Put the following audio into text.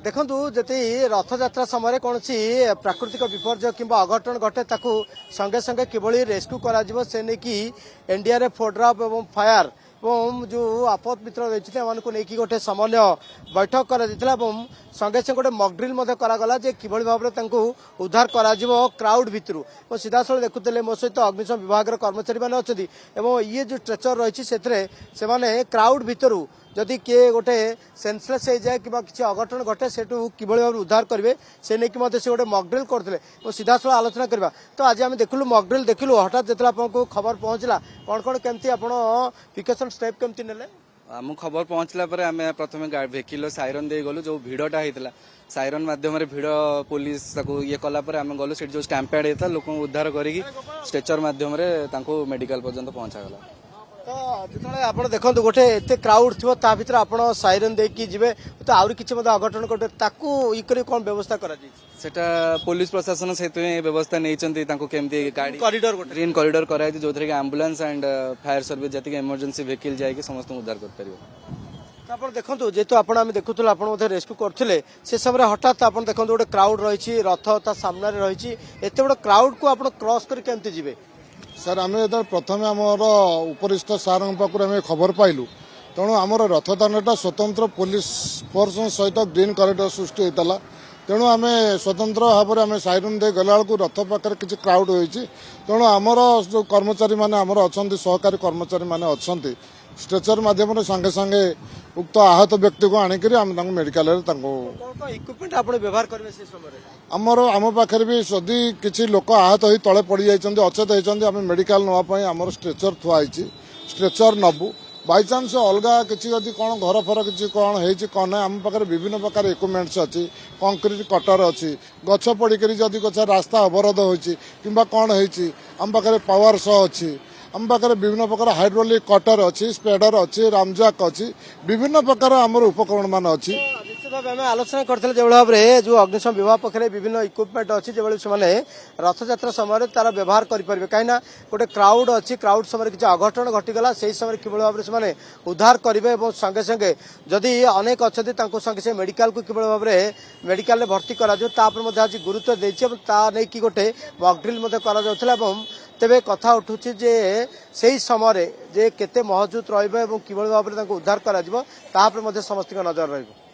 देखु जति रथयात्रा समय कौन प्राकृतिक विपर्य कि अघटन घटे ताकू संगे संगे किभली रेस्क्यू करा से नहीं एनडीआरएफ फोड्राफ और फायर और जो आपद मित्र रही लेकिन गोटे समन्वय बैठक कर संगे संगे गोटे मकड्रिल करागला किभली भाव में उद्धार करा क्राउड भितर सीधा साल देखुले मो सहित अग्निशम विभाग कर्मचारी मैंने अच्छा ये जो स्ट्रेचर रही से क्राउड भितर जदि किए गोटे सेन्सलेस हो जाए कि किसी अघटन घटे से कि भाव उद्धार करेंगे से नहीं कि से गोटे मकड्रिल करते सीधा साल आलोचना करवा। तो आज आम देखलु मकड्रिल देखलु हठात जो आपको खबर पहुंचला कौन कौन केमती आप प्रिकॉशन स्टेप केमती नेले आम खबर पहुंचला पर आम प्रथम भेकिल साइरन दे गलु जो भिड़टा होता साइरन माध्यम भिड़ पुलिस ये कलापर आम गलु से जो स्टैंपेड होता लोक उद्धार करी स्ट्रेचर माध्यम मेडिकल पर्यंत पहुंचागला। तो जो आप देखो गोटे एत क्राउड थी भर आप साइरन देकी जी तो आउरी किसी अघटन घटे ताकू कौन व्यवस्था करा सेटा पुलिस प्रशासन से व्यवस्था नहीं केमती गाड़ी कॉरिडोर ग्रीन कॉरिडोर कराई जो थे आंबुलांस एंड फायर सर्विस जी इमरजेंसी व्हीकल जाकि समस्त उद्धार कर आप देखो जेहेतु आप देखुले आप रेस्क्यू करते से समय हठात आप देखो गोटे क्राउड रही रथ ता सामने रही एत बड़ क्राउड को आप क्रॉस करके जीवे सर आम जो प्रथम आमर उपरिस्थ सार पाखे खबर पाइलु तेणु आमर रथदानटा स्वतंत्र पुलिस फोर्स सहित ग्रीन कॉरिडोर सृष्टि होता तेणु आम स्वतंत्र भाव में साइरन दे गला रथ पाखे किसी क्राउड होती तेणु आमर जो कर्मचारी मैंने आमर अच्छा सहकारी कर्मचारी मैंने अच्छा स्ट्रेचर माध्यम संगे संगे उक्त आहत व्यक्ति को आणिक मेडिकल इक्विपमेंट आप व्यवहार करेंगे से समय आमर आम पाखे भी जदि किसी लोक आहत हो तले पड़ जाइए अचेत होती आम मेडिकल नापी आमर स्ट्रेचर थुआई स्ट्रेचर नबू बाई चान्स अलग किसी जदि कौन घर फर किसी कौन हो कौन ना आम पाखे विभिन्न प्रकार इक्विपमेंट्स अच्छी कंक्रीट कटर अच्छी गछ पड़कर जदि गछ रास्ता अवरोध होती कौन होम पाखे पावर सो अच्छी आम पाखे विभिन्न प्रकार हाइड्रोलिक कटर अच्छी स्पेडर अच्छी रामजाक अच्छी विभिन्न प्रकार आमर उपकरण मान अच्छी आम आलोचना करते जो भाव में जो अग्निशम विभाग पक्षर विभिन्न इक्विपमेंट अच्छी जो से रथयात्रा समय तार व्यवहार करेंगे कहीं गोटे क्राउड अच्छी क्राउड समय किसी अघटन घटीगला से समय कि भाव में उद्धार करेंगे और संगे संगे जदि अनेक अच्छा संगे से मेडिकल को कि भाव में मेडिकल में भर्ती कर आज गुरुत्व देती कि गोटे मकड्रिल कर तेरे कथा उठू जे से समय जे केते महजूद रही भाव में उद्धार कर समस्त नजर रही।